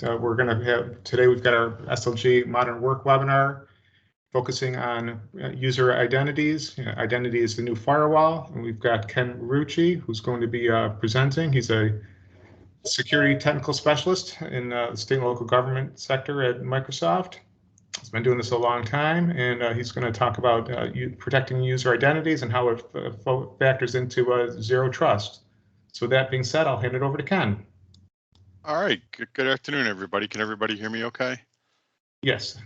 We're going to have today, we've got our SLG Modern Work webinar focusing on user identities. Identity is the new firewall. And we've got Ken Rucci, who's going to be presenting. He's a security technical specialist in the state and local government sector at Microsoft. He's been doing this a long time, and he's going to talk about protecting user identities and how it factors into zero trust. So with that being said, I'll hand it over to Ken. All right. Good afternoon, everybody. Can everybody hear me okay? Yes.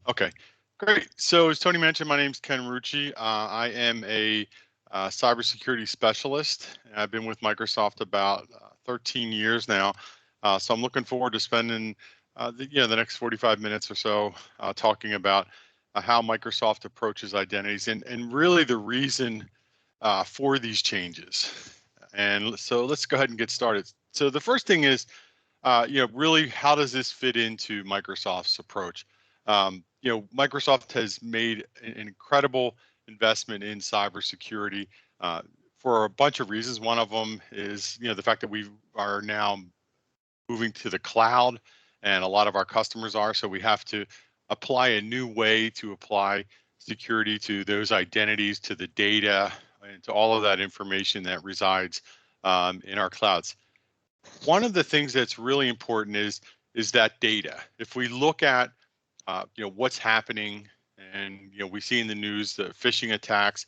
Okay, great. So as Tony mentioned, my name is Ken Rucci. I am a cybersecurity specialist. I've been with Microsoft about 13 years now. So I'm looking forward to spending the next 45 minutes or so talking about how Microsoft approaches identities and really the reason for these changes. And so let's go ahead and get started. So the first thing is, really, how does this fit into Microsoft's approach? Microsoft has made an incredible investment in cybersecurity for a bunch of reasons. One of them is, the fact that we are now moving to the cloud, and a lot of our customers are. So we have to apply a new way to apply security to those identities, to the data, and to all of that information that resides in our clouds. One of the things that's really important is that data. If we look at what's happening, and we see in the news the phishing attacks,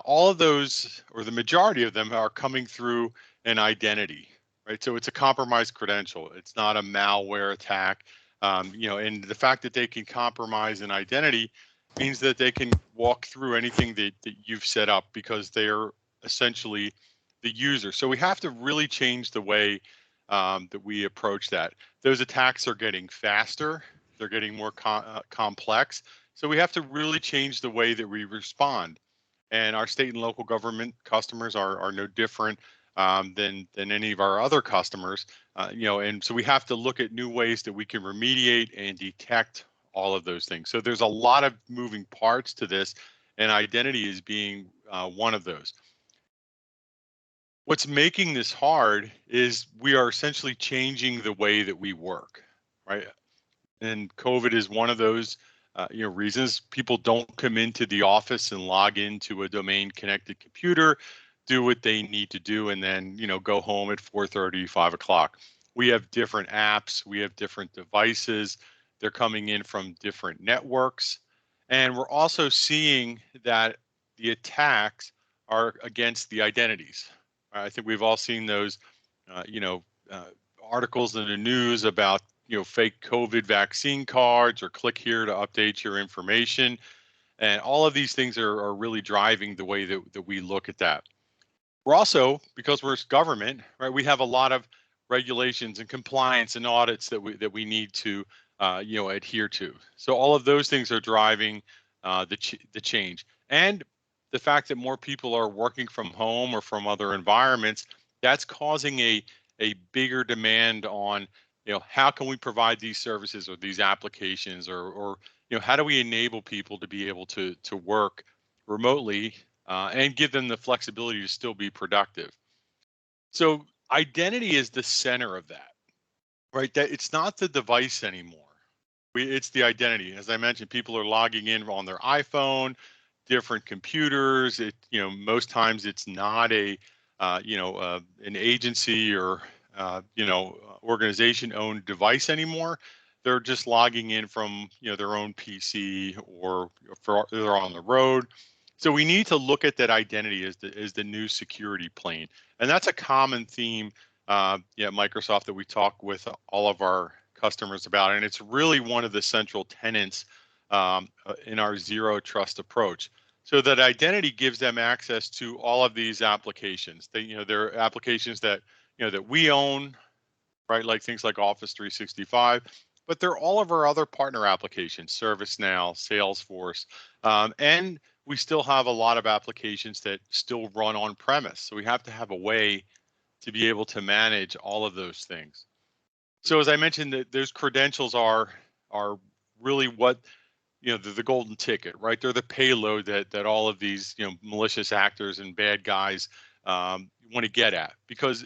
all of those, or the majority of them, are coming through an identity, right? So it's a compromised credential. It's not a malware attack, and the fact that they can compromise an identity means that they can walk through anything that you've set up, because they're essentially the user. So we have to really change the way that we approach that. Those attacks are getting faster. They're getting more complex. So we have to really change the way that we respond. And our state and local government customers are no different than any of our other customers. And so we have to look at new ways that we can remediate and detect all of those things. So there's a lot of moving parts to this, and identity is being one of those. What's making this hard is we are essentially changing the way that we work, right? And COVID is one of those reasons. People don't come into the office and log into a domain connected computer, do what they need to do, and then go home at 4:30, 5 o'clock. We have different apps, we have different devices, they're coming in from different networks, and we're also seeing that the attacks are against the identities. I think we've all seen those articles in the news about fake COVID vaccine cards, or click here to update your information. And all of these things are really driving the way that we look at that. We're also, because we're government, right, we have a lot of regulations and compliance and audits that we need to adhere to. So all of those things are driving the change. And the fact that more people are working from home or from other environments, that's causing a bigger demand on how can we provide these services or these applications, or how do we enable people to be able to work remotely and give them the flexibility to still be productive. So identity is the center of that, right? That it's not the device anymore. It's the identity. As I mentioned, people are logging in on their iPhone, different computers. Most times it's not an agency or organization-owned device anymore. They're just logging in from their own PC, or if they're on the road. So we need to look at that identity as the new security plane, and that's a common theme at Microsoft that we talk with all of our customers about, and it's really one of the central tenets in our zero trust approach. So that identity gives them access to all of these applications. They're applications that that we own, right? Like things like Office 365, but they're all of our other partner applications, ServiceNow, Salesforce, and we still have a lot of applications that still run on premise. So we have to have a way to be able to manage all of those things. So as I mentioned, those credentials are really what the golden ticket, right? They're the payload that all of these malicious actors and bad guys want to get at, because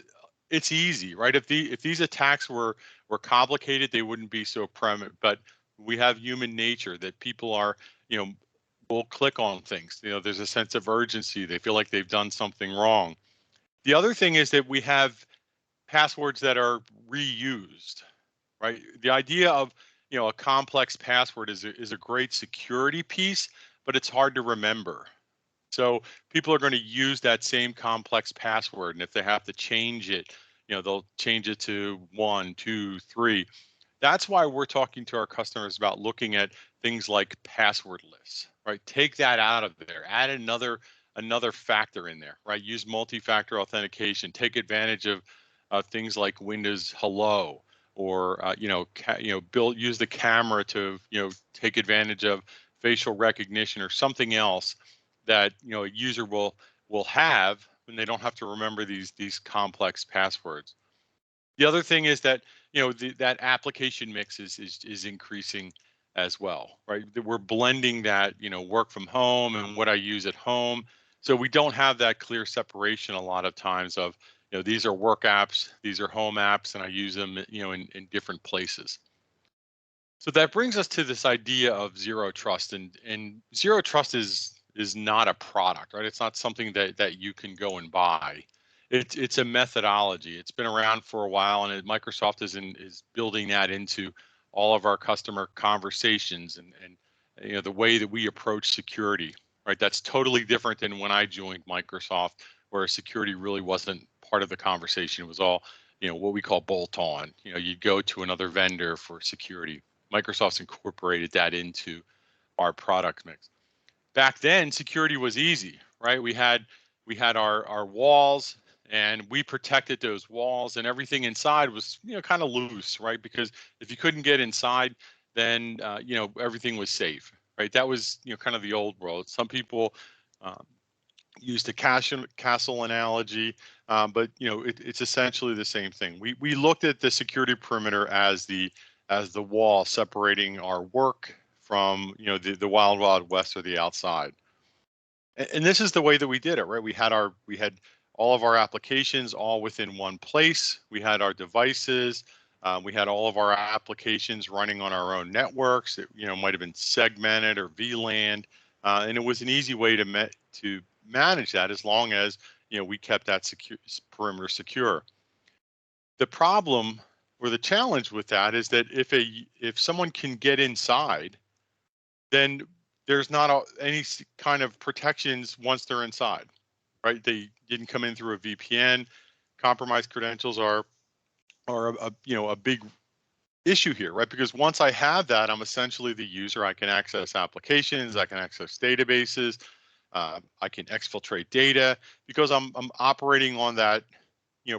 it's easy, right? If these attacks were complicated, they wouldn't be so prevalent. But we have human nature that people are, will click on things. There's a sense of urgency. They feel like they've done something wrong. The other thing is that we have passwords that are reused, right? The idea of a complex password is a great security piece, but it's hard to remember. So people are going to use that same complex password, and if they have to change it, they'll change it to 1, 2, 3. That's why we're talking to our customers about looking at things like passwordless, right? Take that out of there, add another factor in there, right? Use multi-factor authentication, take advantage of things like Windows Hello, or use the camera to take advantage of facial recognition or something else that a user will have, and they don't have to remember these complex passwords. The other thing is that that application mix is increasing as well, right? We're blending that work from home and what I use at home, so we don't have that clear separation a lot of times of these are work apps, these are home apps, and I use them in different places. So that brings us to this idea of zero trust, and zero trust is not a product, right? It's not something that you can go and buy. It's a methodology. It's been around for a while, and Microsoft is building that into all of our customer conversations and the way that we approach security, right? That's totally different than when I joined Microsoft, where security really wasn't part of the conversation. It was all what we call bolt on. You'd go to another vendor for security. Microsoft's incorporated that into our product mix. Back then, security was easy, right? We had our walls, and we protected those walls, and everything inside was kind of loose, right? Because if you couldn't get inside, then everything was safe, right? That was kind of the old world. Some people used a castle analogy, but it's essentially the same thing. We looked at the security perimeter as the wall separating our work from the wild west or the outside. And this is the way that we did it, right? We had all of our applications all within one place. We had our devices. We had all of our applications running on our own networks. It might have been segmented or VLAN, and it was an easy way to manage that as long as we kept that perimeter secure. The problem or the challenge with that is that if someone can get inside, then there's not any kind of protections once they're inside, right? They didn't come in through a VPN. Compromised credentials are a big issue here, right? Because once I have that, I'm essentially the user. I can access applications, I can access databases, I can exfiltrate data because I'm operating on that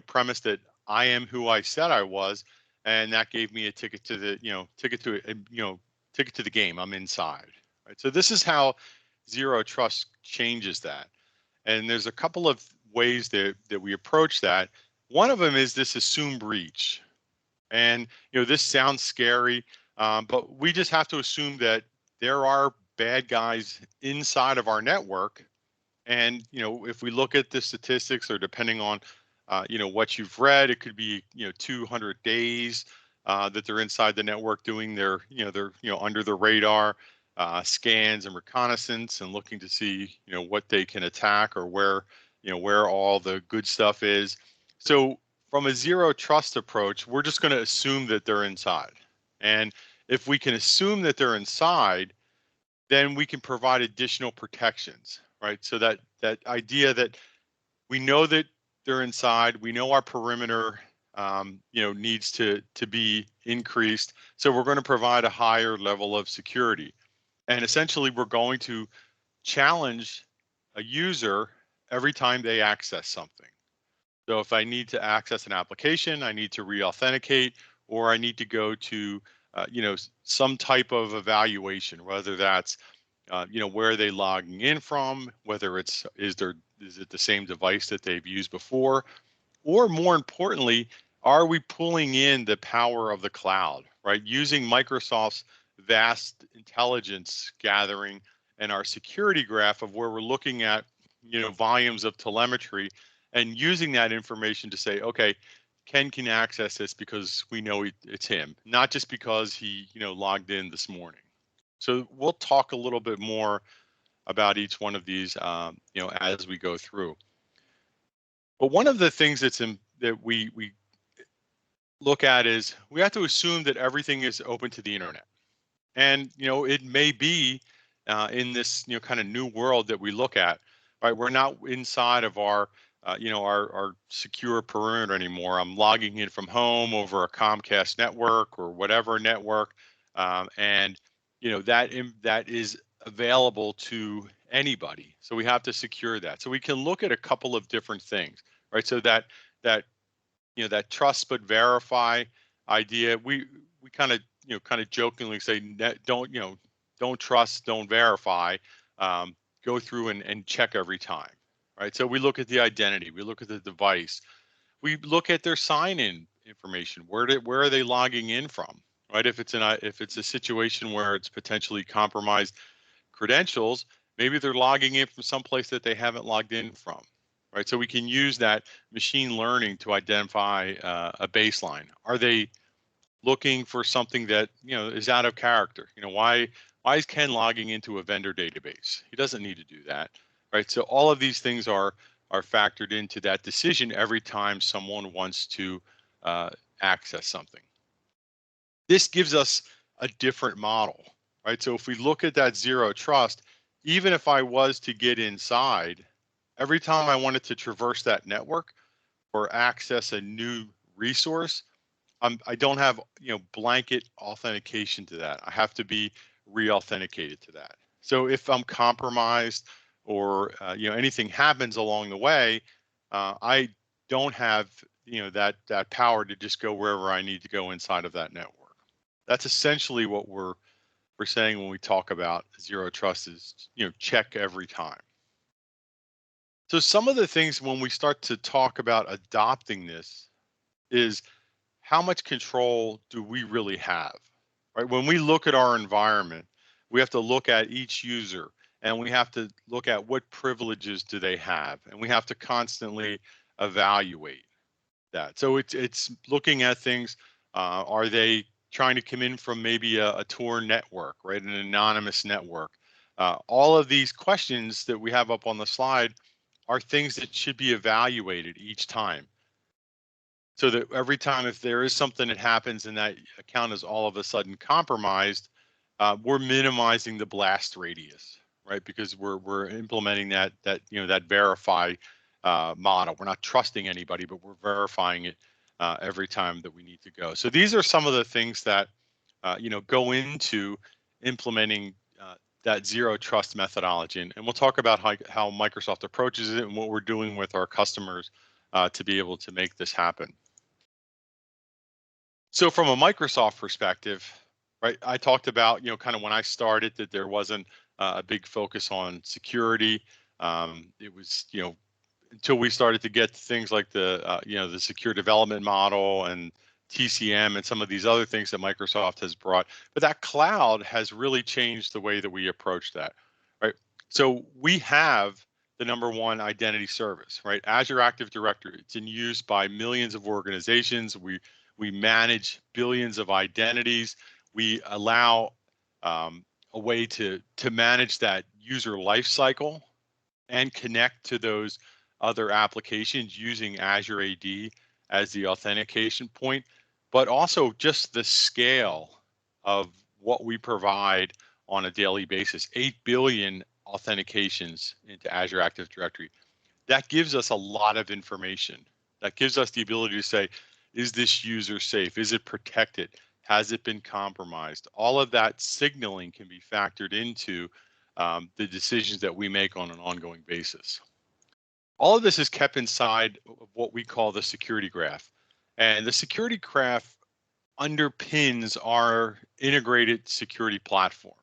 premise that I am who I said I was, and that gave me a ticket to the ticket to the game. I'm inside, right? So this is how zero trust changes that, and there's a couple of ways that we approach that. One of them is this assume breach, and this sounds scary, but we just have to assume that there are bad guys inside of our network. And if we look at the statistics, or depending on what you've read, it could be 200 days that they're inside the network doing their under the radar scans and reconnaissance and looking to see what they can attack, or where all the good stuff is. So from a zero trust approach, we're just going to assume that they're inside. And if we can assume that they're inside, then we can provide additional protections, right? So that idea that we know that they're inside, we know our perimeter needs to be increased. So we're going to provide a higher level of security. And essentially, we're going to challenge a user every time they access something. So if I need to access an application, I need to re-authenticate, or I need to go to some type of evaluation, whether that's where are they logging in from, whether is it the same device that they've used before, or more importantly, are we pulling in the power of the cloud, right? Using Microsoft's vast intelligence gathering and our security graph of where we're looking at volumes of telemetry, and using that information to say, okay, Ken can access this because we know it's him, not just because he, logged in this morning. So we'll talk a little bit more about each one of these, as we go through. But one of the things that we look at is we have to assume that everything is open to the internet, and it may be in this kind of new world that we look at, right? We're not inside of our our secure perimeter anymore. I'm logging in from home over a Comcast network or whatever network, and that is available to anybody. So we have to secure that. So we can look at a couple of different things, right? So that that trust but verify idea, we kind of jokingly say don't trust, don't verify, go through and check every time, right? So we look at the identity, we look at the device, we look at their sign-in information. Where are they logging in from, right? If it's a situation where it's potentially compromised credentials, maybe they're logging in from someplace that they haven't logged in from, right? So we can use that machine learning to identify a baseline. Are they looking for something that is out of character? Why is Ken logging into a vendor database? He doesn't need to do that, right? So all of these things are factored into that decision every time someone wants to access something. This gives us a different model, right? So if we look at that zero trust, even if I was to get inside, every time I wanted to traverse that network or access a new resource, I don't have blanket authentication to that. I have to be re-authenticated to that. So if I'm compromised or anything happens along the way, I don't have that power to just go wherever I need to go inside of that network. That's essentially what we're saying when we talk about zero trust is check every time. So some of the things when we start to talk about adopting this is how much control do we really have, right? When we look at our environment, we have to look at each user and we have to look at what privileges do they have, and we have to constantly evaluate that. So it's looking at things. Are they trying to come in from maybe a Tor network, right? An anonymous network. All of these questions that we have up on the slide are things that should be evaluated each time. So that every time if there is something that happens and that account is all of a sudden compromised, we're minimizing the blast radius, right? Because we're implementing that verify model. We're not trusting anybody, but we're verifying it every time that we need to go. So these are some of the things that go into implementing that zero trust methodology, and we'll talk about how Microsoft approaches it and what we're doing with our customers to be able to make this happen. So from a Microsoft perspective, right, I talked about, kind of when I started that there wasn't a big focus on security. It was, until we started to get things like the secure development model and TCM and some of these other things that Microsoft has brought. But that cloud has really changed the way that we approach that, right? So we have the #1 identity service, right? Azure Active Directory. It's in use by millions of organizations. We manage billions of identities. We allow a way to manage that user lifecycle and connect to those other applications using Azure AD as the authentication point, but also just the scale of what we provide on a daily basis, 8 billion authentications into Azure Active Directory. That gives us a lot of information. That gives us the ability to say, is this user safe? Is it protected? Has it been compromised? All of that signaling can be factored into the decisions that we make on an ongoing basis. All of this is kept inside of what we call the security graph. And the security graph underpins our integrated security platform.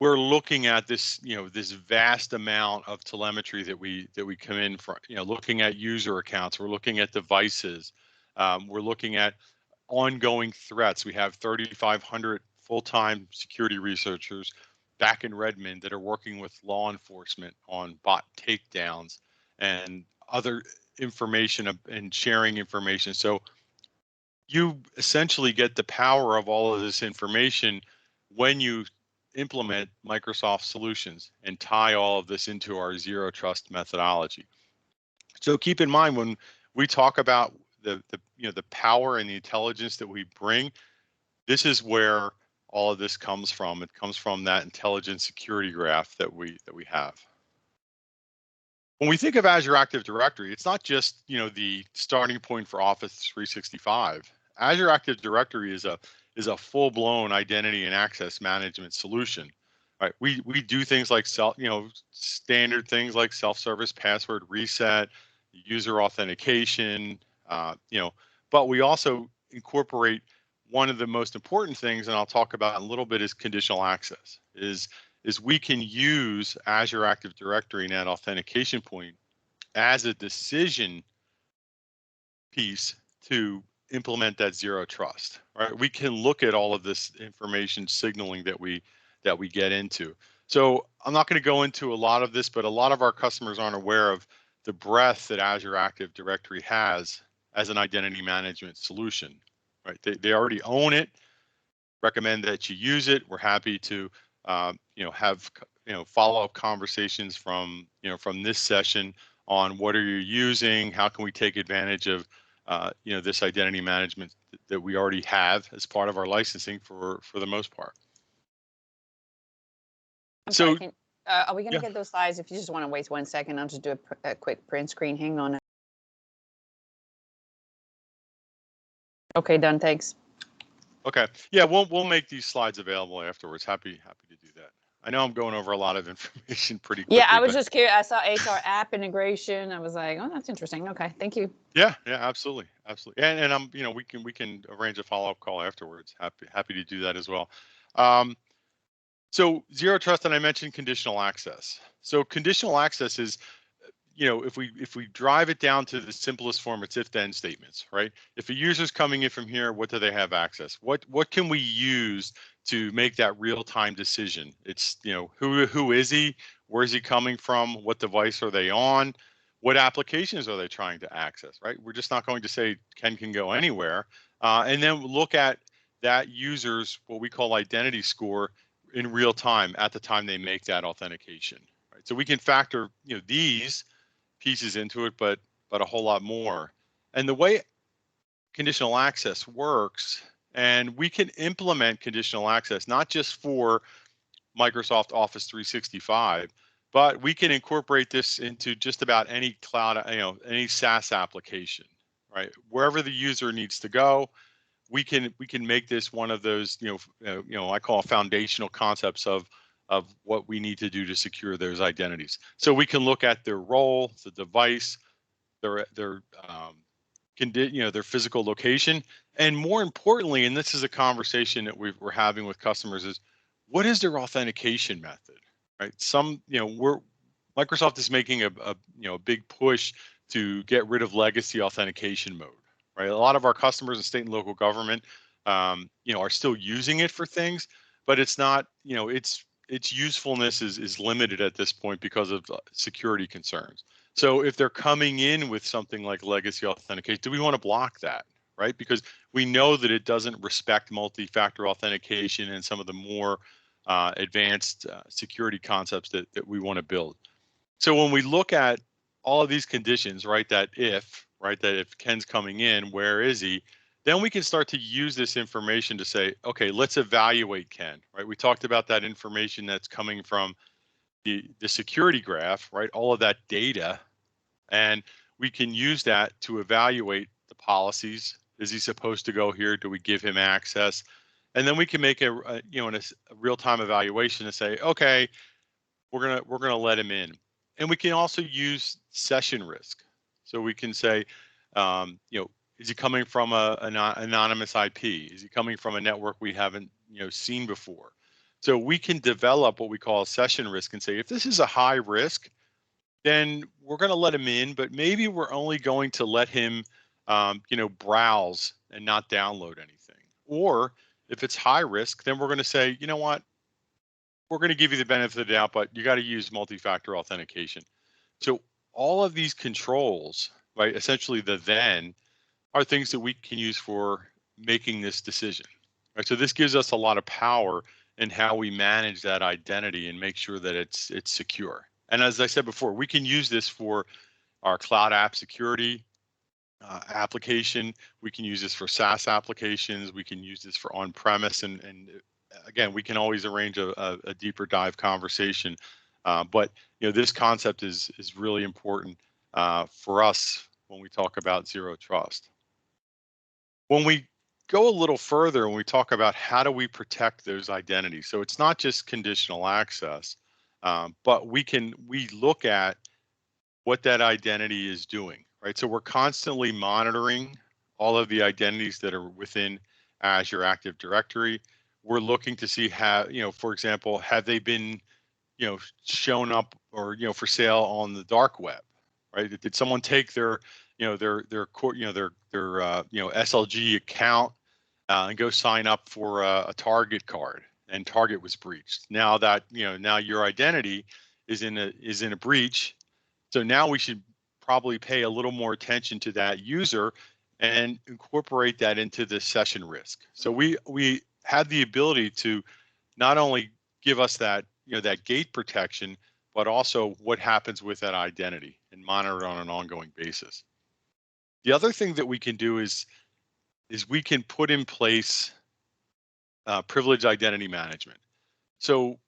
We're looking at this, this vast amount of telemetry that we come in from, looking at user accounts, we're looking at devices, we're looking at ongoing threats. We have 3,500 full-time security researchers back in Redmond that are working with law enforcement on bot takedowns and other information and sharing information. So you essentially get the power of all of this information when you implement Microsoft solutions and tie all of this into our zero trust methodology. So keep in mind when we talk about the power and the intelligence that we bring, this is where all of this comes from. It comes from that intelligent security graph that we have. When we think of Azure Active Directory, it's not just the starting point for Office 365. Azure Active Directory is a full-blown identity and access management solution. Right? We do things like standard things like self-service password reset, user authentication, but we also incorporate one of the most important things, and I'll talk about in a little bit, is conditional access. Is we can use Azure Active Directory and that authentication point as a decision piece to implement that zero trust. Right? We can look at all of this information signaling that we get into. So I'm not going to go into a lot of this, but a lot of our customers aren't aware of the breadth that Azure Active Directory has as an identity management solution. Right? They already own it. Recommend that you use it. We're happy to have follow-up conversations from this session on what are you using, how can we take advantage of this identity management that we already have as part of our licensing for the most part. Sorry, are we going to get those slides? If you just want to wait 1 second, I'll just do a quick print screen. Hang on. Okay, done. Thanks. Okay. Yeah, we'll make these slides available afterwards. Happy to do that. I know I'm going over a lot of information pretty quickly. Yeah, I was just curious. I saw HR app integration. I was like, oh, that's interesting. Okay, thank you. Yeah, absolutely. And I'm we can arrange a follow-up call afterwards. Happy to do that as well. So zero trust, and I mentioned conditional access. So conditional access is, if we drive it down to the simplest form, it's if-then statements, right? If a user's coming in from here, what do they have access? What can we use to make that real-time decision? It's who is he? Where is he coming from? What device are they on? What applications are they trying to access? Right? We're just not going to say Ken can go anywhere, and then look at that user's what we call identity score in real time at the time they make that authentication. Right? So we can factor these pieces into it, but a whole lot more. And the way conditional access works, and we can implement conditional access not just for Microsoft Office 365, but we can incorporate this into just about any cloud, any SaaS application, right? Wherever the user needs to go, we can make this one of those, I call foundational concepts of what we need to do to secure those identities. So we can look at their role, the device, their physical location, and more importantly, and this is a conversation that we're having with customers, is what is their authentication method, right? Microsoft is making a big push to get rid of legacy authentication mode, right? A lot of our customers in state and local government, are still using it for things, but it's not, its usefulness is limited at this point because of security concerns. So if they're coming in with something like legacy authentication, do we want to block that, right? Because we know that it doesn't respect multi-factor authentication and some of the more advanced security concepts that we want to build. So when we look at all of these conditions, right, that if Ken's coming in, where is he? Then we can start to use this information to say, okay, let's evaluate Ken, right? We talked about that information that's coming from the security graph, right? All of that data, and we can use that to evaluate the policies. Is he supposed to go here? Do we give him access? And then we can make a real-time evaluation to say, okay, we're gonna let him in. And we can also use session risk. So we can say, is he coming from an anonymous IP? Is he coming from a network we haven't seen before? So we can develop what we call a session risk and say, if this is a high risk, then we're going to let him in, but maybe we're only going to let him, browse and not download anything. Or if it's high risk, then we're going to say, you know what, we're going to give you the benefit of the doubt, but you got to use multi-factor authentication. So all of these controls right, essentially the then, are things that we can use for making this decision. Right? So this gives us a lot of power in how we manage that identity and make sure that it's secure. And as I said before, we can use this for our cloud app security application. We can use this for SaaS applications. We can use this for on-premise, and again, we can always arrange a deeper dive conversation. But this concept is really important for us when we talk about zero trust. When we go a little further and we talk about how do we protect those identities, so it's not just conditional access, but we look at what that identity is doing, right? So we're constantly monitoring all of the identities that are within Azure Active Directory. We're looking to see how, for example, have they been, shown up or, for sale on the dark web, right? Did someone take their, their SLG account and go sign up for a Target card, and Target was breached? Now that, now your identity is in a breach. So now we should probably pay a little more attention to that user and incorporate that into the session risk. So we have the ability to not only give us that, that gate protection, but also what happens with that identity and monitor it on an ongoing basis. The other thing that we can do is we can put in place privileged identity management. So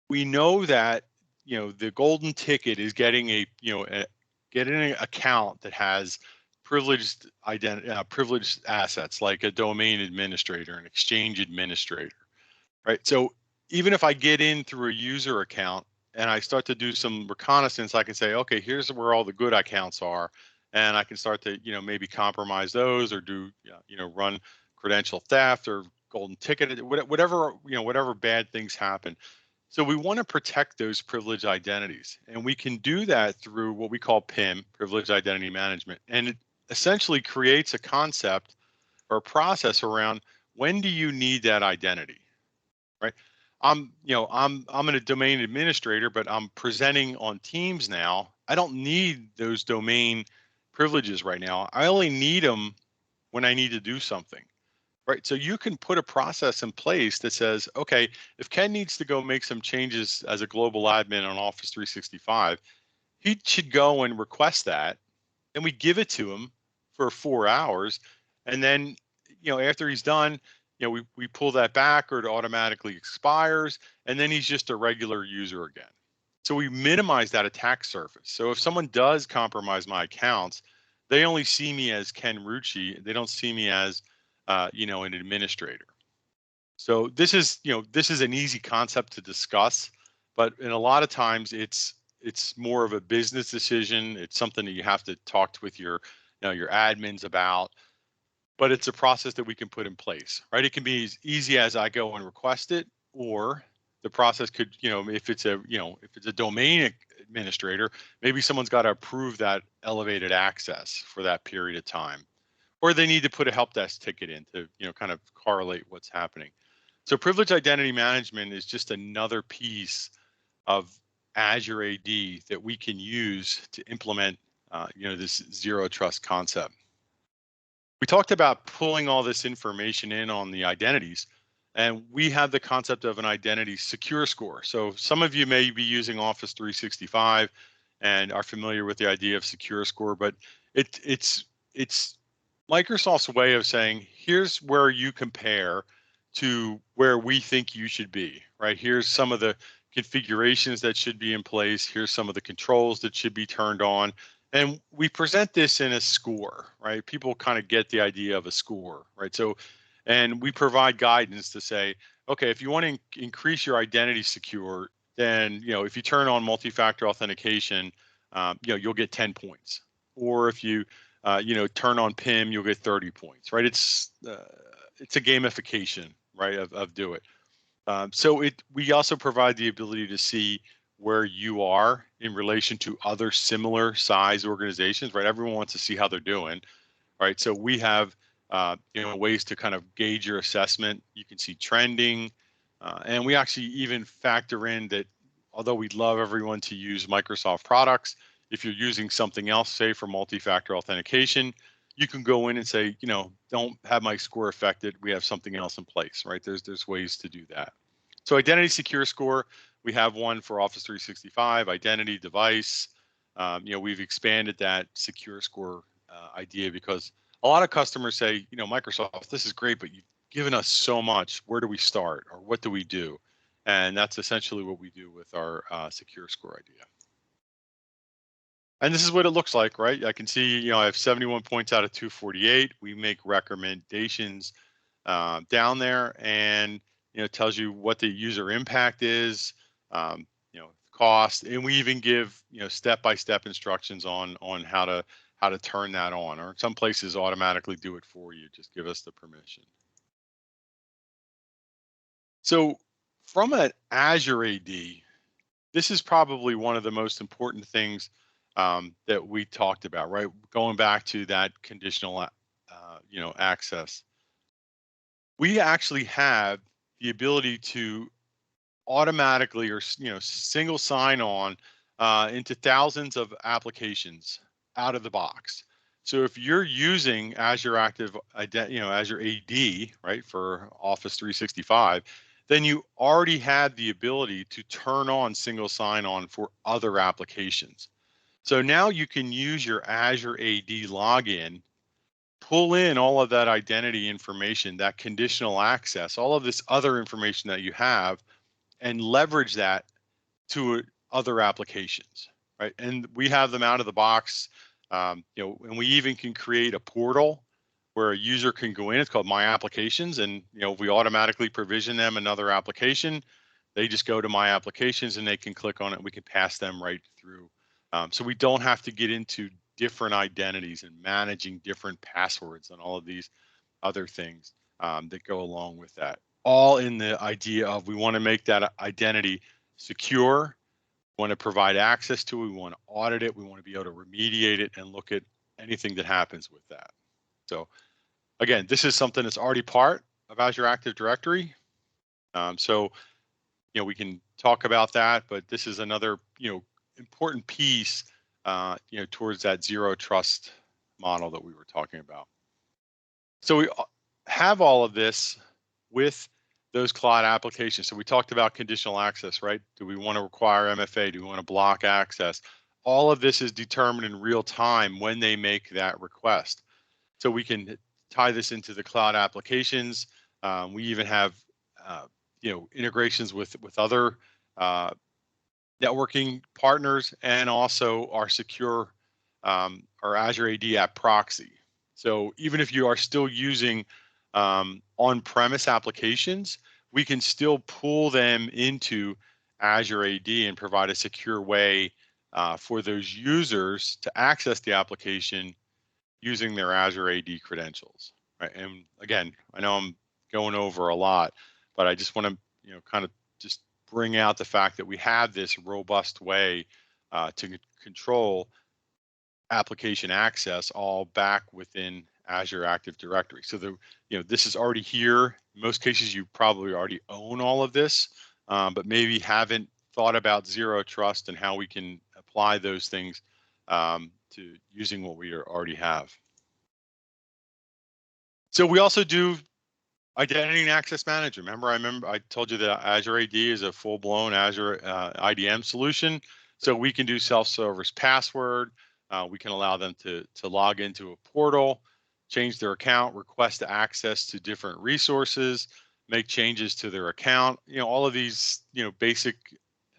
we know that, the golden ticket is getting getting an account that has privileged privileged assets, like a domain administrator, an exchange administrator, right? So even if I get in through a user account and I start to do some reconnaissance, I can say, okay, here's where all the good accounts are, and I can start to, maybe compromise those or do, run credential theft or golden ticket, whatever, whatever bad things happen. So we want to protect those privileged identities, and we can do that through what we call PIM, Privileged Identity Management. And it essentially creates a concept or a process around when do you need that identity, right? I'm a domain administrator, but I'm presenting on Teams now. I don't need those domain privileges right now. I only need them when I need to do something. Right. So you can put a process in place that says, okay, if Ken needs to go make some changes as a global admin on Office 365, he should go and request that. And we give it to him for 4 hours. And then, after he's done, we pull that back, or it automatically expires. And then he's just a regular user again. So we minimize that attack surface. So if someone does compromise my accounts, they only see me as Ken Rucci. They don't see me as an administrator. So this is an easy concept to discuss, but in a lot of times it's more of a business decision. It's something that you have to talk with your admins about, but it's a process that we can put in place, right? It can be as easy as I go and request it, or the process could, if it's a domain administrator, maybe someone's got to approve that elevated access for that period of time. Or they need to put a help desk ticket in to, kind of correlate what's happening. So privileged identity management is just another piece of Azure AD that we can use to implement, this zero trust concept. We talked about pulling all this information in on the identities, and we have the concept of an identity secure score. So some of you may be using Office 365 and are familiar with the idea of secure score, but it's Microsoft's way of saying, here's where you compare to where we think you should be, right? Here's some of the configurations that should be in place. Here's some of the controls that should be turned on. And we present this in a score, right? People kind of get the idea of a score, right? So, and we provide guidance to say, okay, if you want to increase your identity secure, then, if you turn on multi-factor authentication, you'll get 10 points. Or if you turn on PIM, you'll get 30 points, right? It's a gamification, right, of do it. So we also provide the ability to see where you are in relation to other similar size organizations, right? Everyone wants to see how they're doing, right? So we have ways to kind of gauge your assessment. You can see trending, and we actually even factor in that although we'd love everyone to use Microsoft products, If you're using something else, say for multi-factor authentication, you can go in and say, don't have my score affected. We have something else in place, right? There's ways to do that. So Identity Secure Score, we have one for Office 365, identity, device. We've expanded that secure score idea because a lot of customers say, Microsoft, this is great, but you've given us so much. Where do we start, or what do we do? And that's essentially what we do with our secure score idea. And this is what it looks like, right? I can see, I have 71 points out of 248. We make recommendations down there, and it tells you what the user impact is, cost, and we even give step-by-step instructions on how to turn that on. Or some places automatically do it for you. Just give us the permission. So from an Azure AD, this is probably one of the most important things that we talked about, right? Going back to that conditional, access. We actually have the ability to automatically or single sign on into thousands of applications out of the box. So if you're using Azure Azure AD, right, for Office 365, then you already had the ability to turn on single sign on for other applications. So now you can use your Azure AD login, pull in all of that identity information, that conditional access, all of this other information that you have, and leverage that to other applications, right? And we have them out of the box, and we even can create a portal where a user can go in. It's called My Applications, and we automatically provision them another application. They just go to My Applications and they can click on it. We can pass them right through. So we don't have to get into different identities and managing different passwords and all of these other things that go along with that. All in the idea of we want to make that identity secure, we want to provide access to it, we want to audit it, we want to be able to remediate it and look at anything that happens with that. So again, this is something that's already part of Azure Active Directory. So we can talk about that, but this is another important piece towards that zero trust model that we were talking about. So we have all of this with those cloud applications. So we talked about conditional access, right? Do we want to require MFA? Do we want to block access? All of this is determined in real time when they make that request. So we can tie this into the cloud applications. We even have integrations with other networking partners, and also our secure our Azure AD App Proxy. So even if you are still using on-premise applications, we can still pull them into Azure AD and provide a secure way for those users to access the application using their Azure AD credentials. Right? And again, I know I'm going over a lot, but I just want to kind of just bring out the fact that we have this robust way to control application access all back within Azure Active Directory. So this is already here. In most cases, you probably already own all of this, but maybe haven't thought about zero trust and how we can apply those things to using what we already have. So we also do identity and access management. Remember I told you that Azure AD is a full-blown Azure IDM solution. So we can do self-service password. We can allow them to log into a portal, change their account, request access to different resources, make changes to their account. All of these basic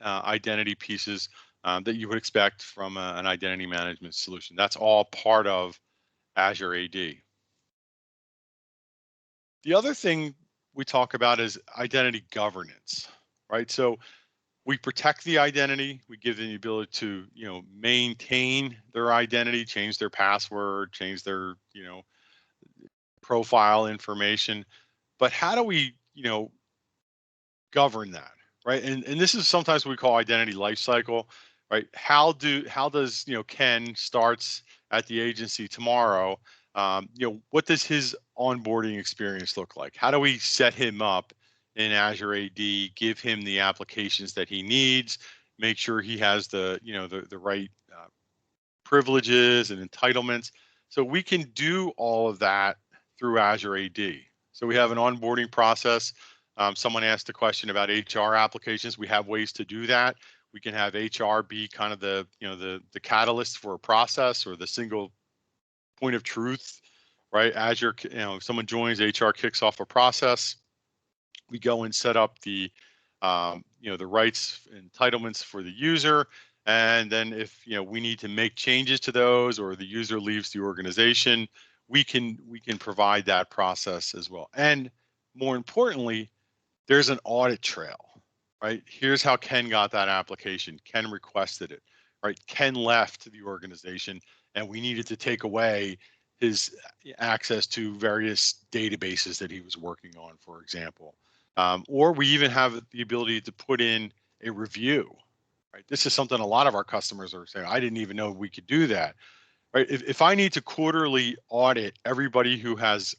identity pieces that you would expect from an identity management solution. That's all part of Azure AD. The other thing we talk about is identity governance, right? So we protect the identity. We give them the ability to, maintain their identity, change their password, change their, profile information. But how do we, govern that, right? And this is sometimes what we call identity lifecycle, right? How does Ken starts at the agency tomorrow? What does his onboarding experience look like? How do we set him up in Azure AD, give him the applications that he needs, make sure he has the the right privileges and entitlements. So we can do all of that through Azure AD. So we have an onboarding process. Someone asked a question about HR applications. We have ways to do that. We can have HR be kind of the, the catalyst for a process or the single point of truth, right? Azure, someone joins, HR kicks off a process. We go and set up the, the rights, entitlements for the user. And then if, we need to make changes to those or the user leaves the organization, we can provide that process as well. And more importantly, there's an audit trail, right? Here's how Ken got that application. Ken requested it, right? Ken left the organization and we needed to take away his access to various databases that he was working on, for example. Or we even have the ability to put in a review, right? This is something a lot of our customers are saying, I didn't even know we could do that, right? If I need to quarterly audit everybody who has,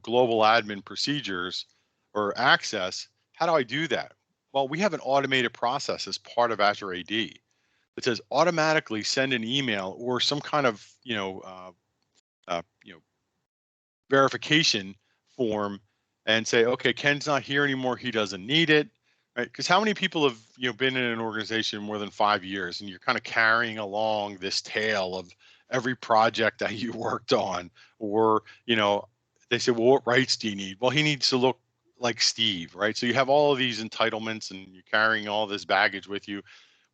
global admin procedures or access, how do I do that? Well, we have an automated process as part of Azure AD that says automatically send an email or some kind of, verification form and say, okay, Ken's not here anymore. He doesn't need it, right? Because how many people have been in an organization more than 5 years, and you're kind of carrying along this tale of every project that you worked on, or they say, well, what rights do you need? Well, he needs to look like Steve, right? So you have all of these entitlements, and you're carrying all this baggage with you.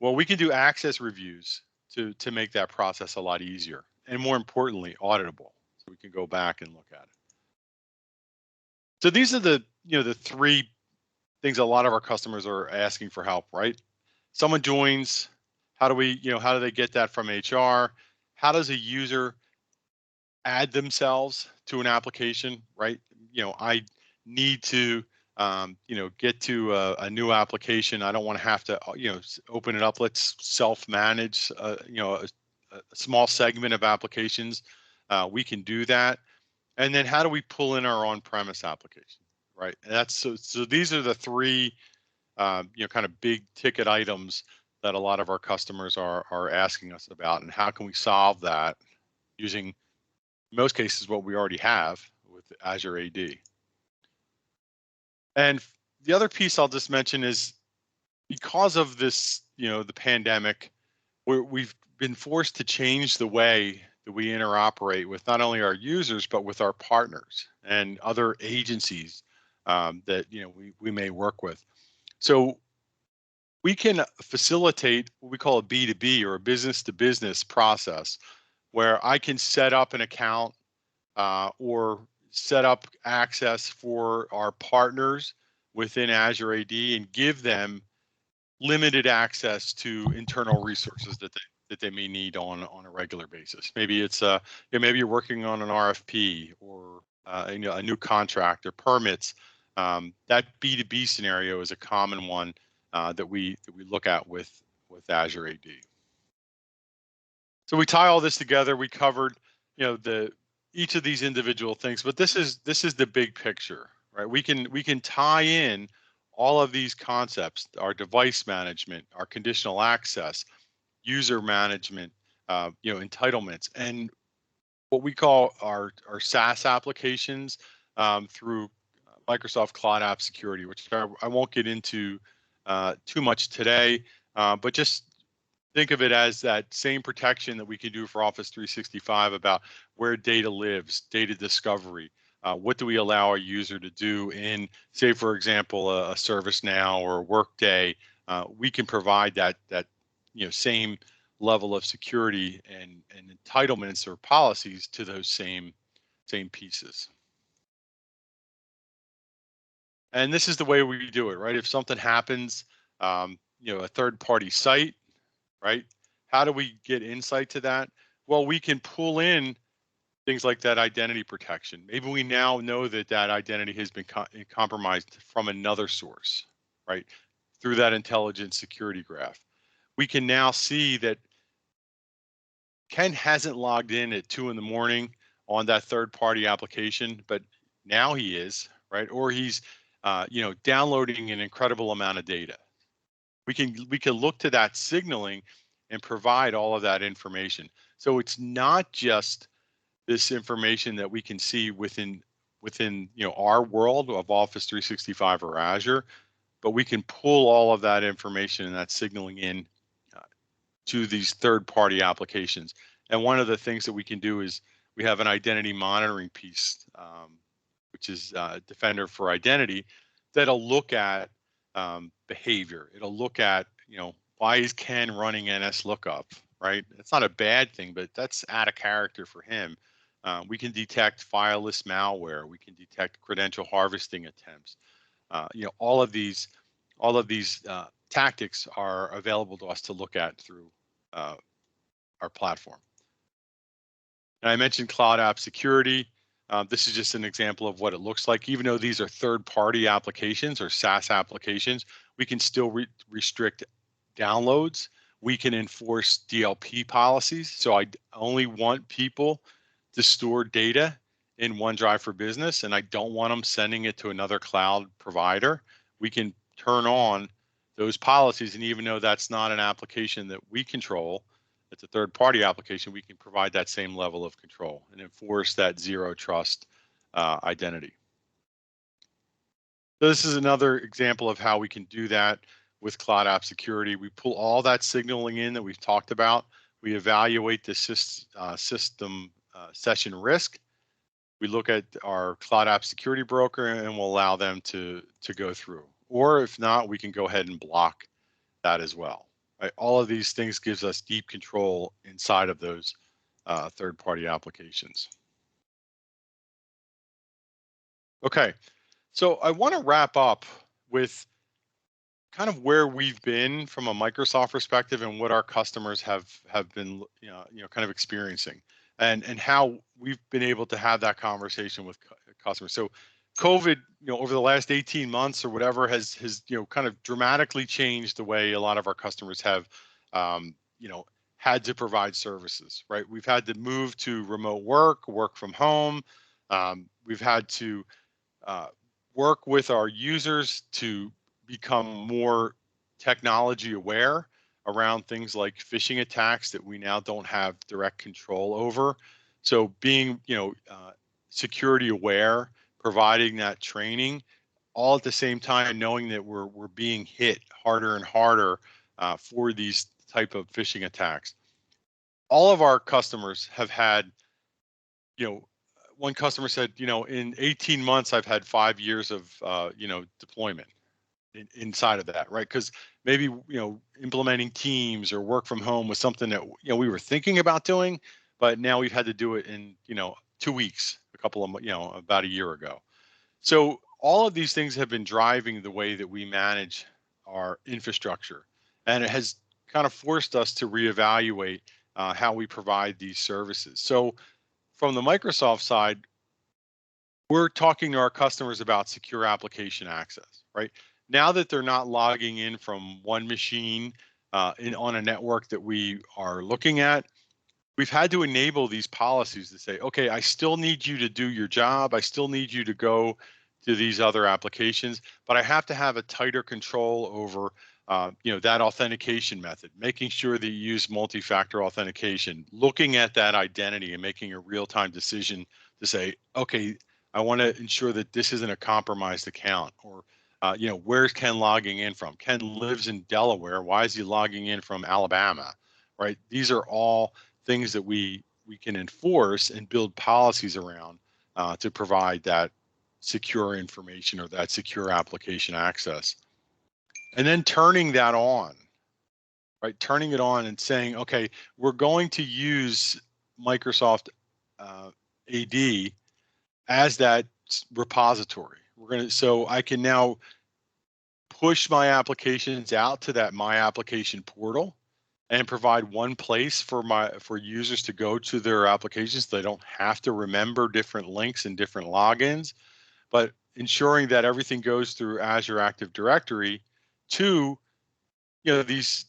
Well, we can do access reviews to make that process a lot easier, and more importantly, auditable. So we can go back and look at it. So these are the, the three things a lot of our customers are asking for help, right? Someone joins, how do we, how do they get that from HR? How does a user add themselves to an application, right? I need to, get to a new application. I don't want to have to, open it up. Let's self-manage, a small segment of applications. We can do that. And then how do we pull in our on-premise application, right? And that's so these are the three, kind of big ticket items that a lot of our customers are asking us about, and how can we solve that using, in most cases, what we already have with Azure AD. And the other piece I'll just mention is, because of this, the pandemic, we've been forced to change the way that we interoperate with not only our users, but with our partners and other agencies that we may work with. So we can facilitate what we call a B2B or a business to business process, where I can set up an account or set up access for our partners within Azure AD and give them limited access to internal resources that they may need on a regular basis. Maybe it's maybe you're working on an RFP or a new contract or permits. That B2B scenario is a common one that we look at with Azure AD. So we tie all this together. We covered each of these individual things, but this is the big picture, right? We can tie in all of these concepts: our device management, our conditional access, user management, entitlements, and what we call our SaaS applications through Microsoft Cloud App Security, which I won't get into too much today, but just think of it as that same protection that we can do for Office 365 about where data lives, data discovery. What do we allow a user to do in, say, for example, a ServiceNow or a Workday? We can provide that same level of security and entitlements or policies to those same pieces. And this is the way we do it, right? If something happens, a third-party site, right? How do we get insight to that? Well, we can pull in things like that identity protection. Maybe we now know that identity has been compromised from another source, right? Through that intelligent security graph. We can now see that Ken hasn't logged in at 2 in the morning on that third-party application, but now he is, right? Or he's, downloading an incredible amount of data. We can look to that signaling and provide all of that information. So it's not just this information that we can see within our world of Office 365 or Azure, but we can pull all of that information and that signaling in to these third-party applications. And one of the things that we can do is we have an identity monitoring piece, which is Defender for Identity, that'll look at behavior. It'll look at, why is Ken running NSLOOKUP, right? It's not a bad thing, but that's out of character for him. We can detect fileless malware. We can detect credential harvesting attempts. All of these tactics are available to us to look at through our platform. And I mentioned Cloud App Security. This is just an example of what it looks like. Even though these are third-party applications or SaaS applications, we can still restrict downloads. We can enforce DLP policies. So I only want people to store data in OneDrive for Business, and I don't want them sending it to another cloud provider. We can turn on those policies, and even though that's not an application that we control, it's a third-party application, we can provide that same level of control and enforce that zero trust identity. So this is another example of how we can do that with Cloud App Security. We pull all that signaling in that we've talked about. We evaluate the system session risk. We look at our Cloud App Security broker and we'll allow them to go through. Or if not, we can go ahead and block that as well. Right? All of these things gives us deep control inside of those third-party applications. Okay, so I want to wrap up with kind of where we've been from a Microsoft perspective and what our customers have been kind of experiencing, and how we've been able to have that conversation with customers. So COVID, over the last 18 months or whatever has kind of dramatically changed the way a lot of our customers have had to provide services, right? We've had to move to remote work from home. We've had to work with our users to become more technology aware around things like phishing attacks that we now don't have direct control over. So being, security aware, providing that training, all at the same time knowing that we're being hit harder and harder for these type of phishing attacks. All of our customers have had, one customer said, in 18 months, I've had 5 years of, deployment inside of that, right? Because maybe, implementing Teams or work from home was something that, we were thinking about doing, but now we've had to do it in, 2 weeks, about a year ago. So all of these things have been driving the way that we manage our infrastructure, and it has kind of forced us to reevaluate how we provide these services. So from the Microsoft side, we're talking to our customers about secure application access, right? Now that they're not logging in from one machine on a network that we are looking at, we've had to enable these policies to say, okay, I still need you to do your job. I still need you to go to these other applications, but I have to have a tighter control over that authentication method, making sure that you use multi-factor authentication, looking at that identity and making a real-time decision to say, okay, I want to ensure that this isn't a compromised account, or where's Ken logging in from? Ken lives in Delaware. Why is he logging in from Alabama, right? These are all things that we can enforce and build policies around to provide that secure information or that secure application access. And then turning that on, right? Turning it on and saying, okay, we're going to use Microsoft AD as that repository. So I can now push my applications out to that My Application portal and provide one place for users to go to their applications. They don't have to remember different links and different logins, but ensuring that everything goes through Azure Active Directory to these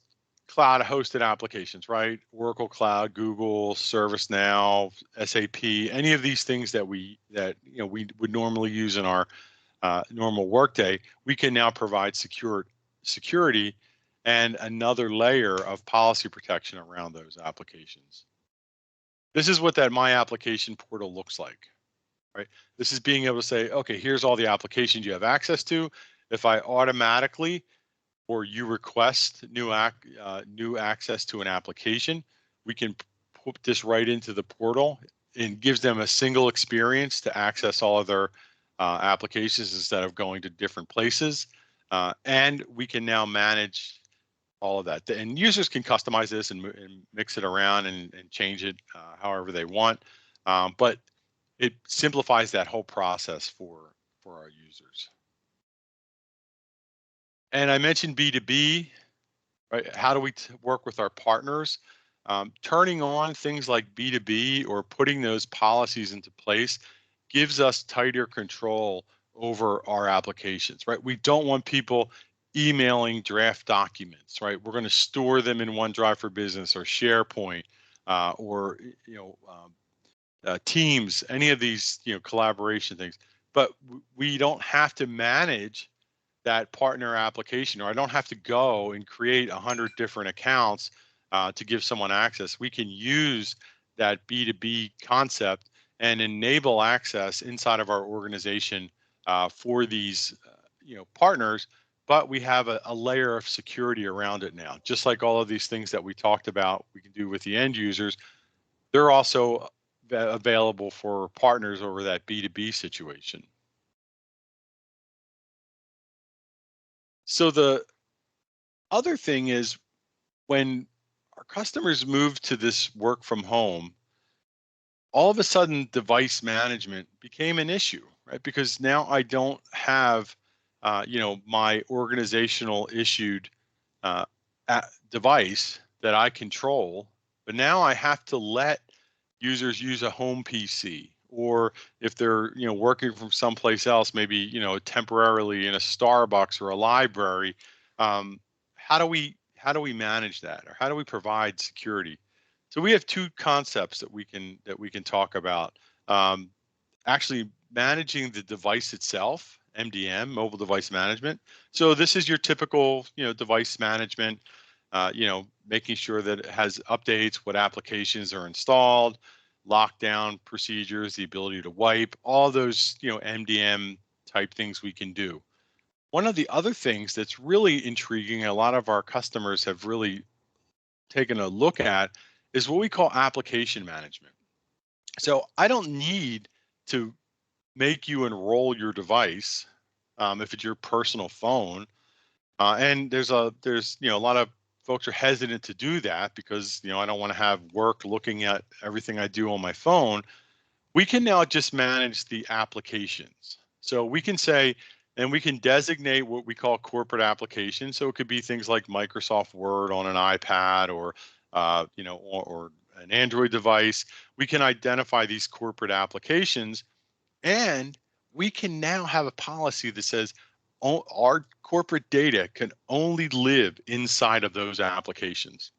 cloud hosted applications, right? Oracle Cloud, Google, ServiceNow, SAP, any of these things that we would normally use in our normal workday, we can now provide security and another layer of policy protection around those applications. This is what that My Application portal looks like, right? This is being able to say, okay, here's all the applications you have access to. If I automatically or you request new access to an application, we can put this right into the portal and gives them a single experience to access all of their applications instead of going to different places. And we can now manage all of that. And users can customize this and mix it around and change it however they want. But it simplifies that whole process for our users. And I mentioned B2B, right? How do we work with our partners? Turning on things like B2B or putting those policies into place gives us tighter control over our applications, right? We don't want people emailing draft documents, right? We're going to store them in OneDrive for Business or SharePoint or Teams, any of these collaboration things. But we don't have to manage that partner application, or I don't have to go and create 100 different accounts to give someone access. We can use that B2B concept and enable access inside of our organization for these partners, but we have a layer of security around it now. Just like all of these things that we talked about we can do with the end users, they're also available for partners over that B2B situation. So the other thing is, when our customers move to this work from home, all of a sudden device management became an issue, right? Because now I don't have, my organizational issued device that I control, but now I have to let users use a home PC, or if they're working from someplace else, maybe temporarily in a Starbucks or a library. How do we manage that, or how do we provide security? So we have two concepts that we can talk about. Actually managing the device itself, MDM, mobile device management. So this is your typical device management. Making sure that it has updates, what applications are installed, lockdown procedures, the ability to wipe, all those MDM type things we can do. One of the other things that's really intriguing, a lot of our customers have really taken a look at, is what we call application management. So I don't need to make you enroll your device if it's your personal phone. And there's a lot of folks are hesitant to do that because I don't want to have work looking at everything I do on my phone. We can now just manage the applications. So we can say, and we can designate what we call corporate applications. So it could be things like Microsoft Word on an iPad, or or an Android device. We can identify these corporate applications, and we can now have a policy that says our corporate data can only live inside of those applications.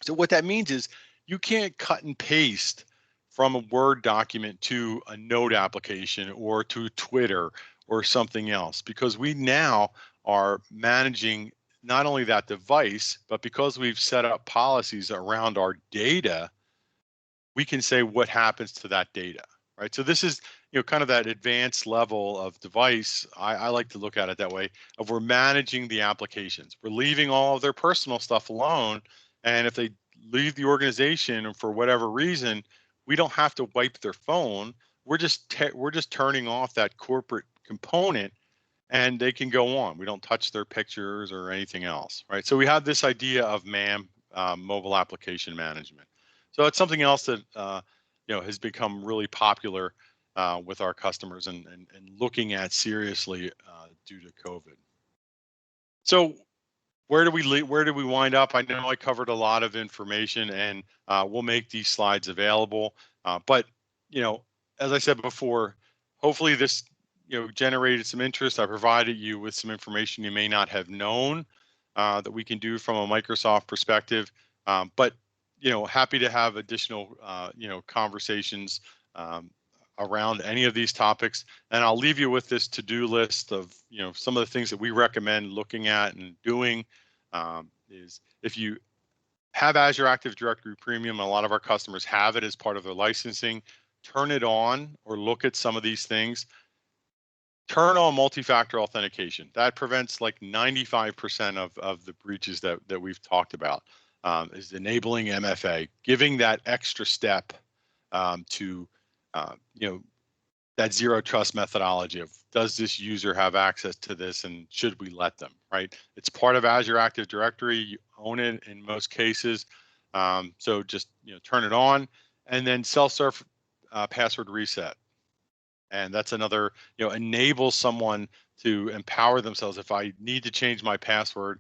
So what that means is you can't cut and paste from a Word document to a Note application or to Twitter or something else, because we now are managing not only that device, but because we've set up policies around our data, we can say what happens to that data, right? So this is kind of that advanced level of device. I like to look at it that way, of we're managing the applications. We're leaving all of their personal stuff alone, and if they leave the organization for whatever reason, we don't have to wipe their phone. We're just turning off that corporate component, and they can go on. We don't touch their pictures or anything else, right? So we have this idea of MAM, mobile application management. So it's something else that has become really popular with our customers and looking at seriously due to COVID. So where do we wind up? I know I covered a lot of information, and we'll make these slides available. But as I said before, hopefully this generated some interest. I provided you with some information you may not have known that we can do from a Microsoft perspective. But happy to have additional conversations around any of these topics. And I'll leave you with this to-do list of some of the things that we recommend looking at and doing is if you have Azure Active Directory Premium, a lot of our customers have it as part of their licensing, turn it on or look at some of these things. Turn on multi-factor authentication. That prevents like 95% of the breaches that we've talked about, is enabling MFA, giving that extra step to, that zero trust methodology of, does this user have access to this and should we let them, right? It's part of Azure Active Directory. You own it in most cases. So just, turn it on, and then self-serve password reset. And that's another, enable someone to empower themselves. If I need to change my password,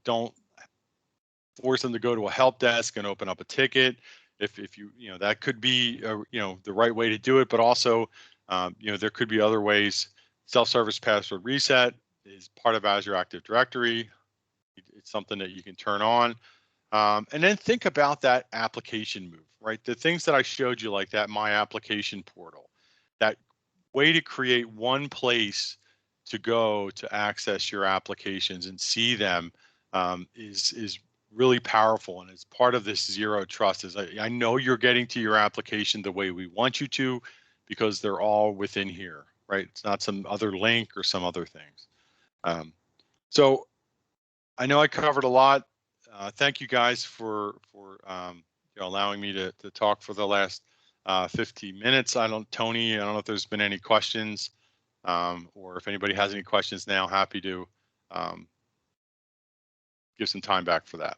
don't force them to go to a help desk and open up a ticket. If you, that could be, the right way to do it, but also, there could be other ways. Self-service password reset is part of Azure Active Directory. It's something that you can turn on. And then think about that application move, right? The things that I showed you, like that My Application Portal, that way to create one place to go to access your applications and see them, is really powerful. And it's part of this zero trust. Is I know you're getting to your application the way we want you to, because they're all within here, right? It's not some other link or some other things. So I know I covered a lot. Thank you guys for allowing me to talk for the last 15 minutes. Tony, I don't know if there's been any questions, or if anybody has any questions now, happy to give some time back for that.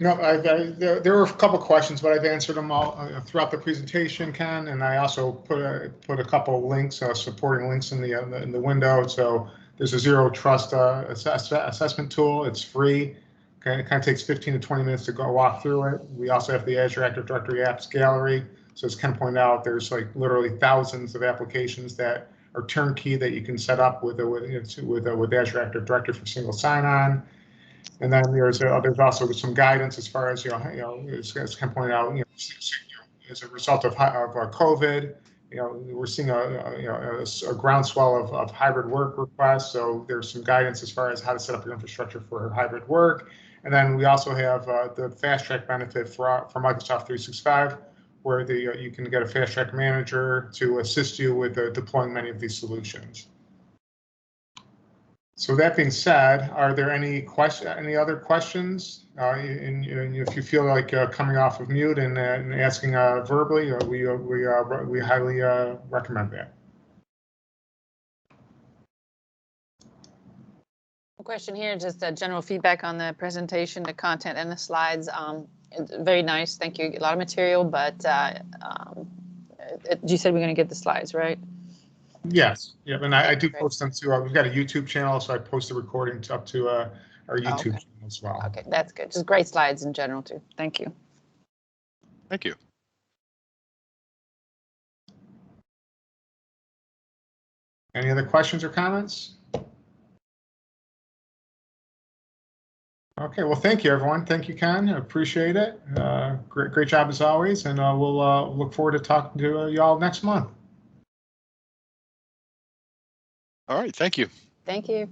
No, there were a couple questions, but I've answered them all throughout the presentation, Ken, and I also put a couple of links, supporting links in the window. So there's a zero trust assessment tool. It's free. Okay, it kind of takes 15 to 20 minutes to go walk through it. We also have the Azure Active Directory Apps Gallery. So as Ken pointed out, there's like literally thousands of applications that are turnkey that you can set up with Azure Active Directory for single sign-on. And then there's also some guidance as far as as Ken pointed out, as a result of COVID, we're seeing a groundswell of hybrid work requests. So there's some guidance as far as how to set up your infrastructure for hybrid work. And then we also have the fast track benefit for Microsoft 365, where you can get a fast track manager to assist you with deploying many of these solutions. So that being said, are there any other questions? And if you feel like coming off of mute and asking verbally, we highly recommend that. A question here, just general feedback on the presentation, the content, and the slides. It's very nice. Thank you. A lot of material, but you said we're going to get the slides, right? Yes. Yeah, and I do post them to. We've got a YouTube channel, so I post the recording up to our YouTube channel as well. Okay, that's good. Just great slides in general too. Thank you. Thank you. Any other questions or comments? Okay, well, thank you, everyone. Thank you, Ken. I appreciate it. Great job as always, and we'll look forward to talking to y'all next month. All right, thank you. Thank you.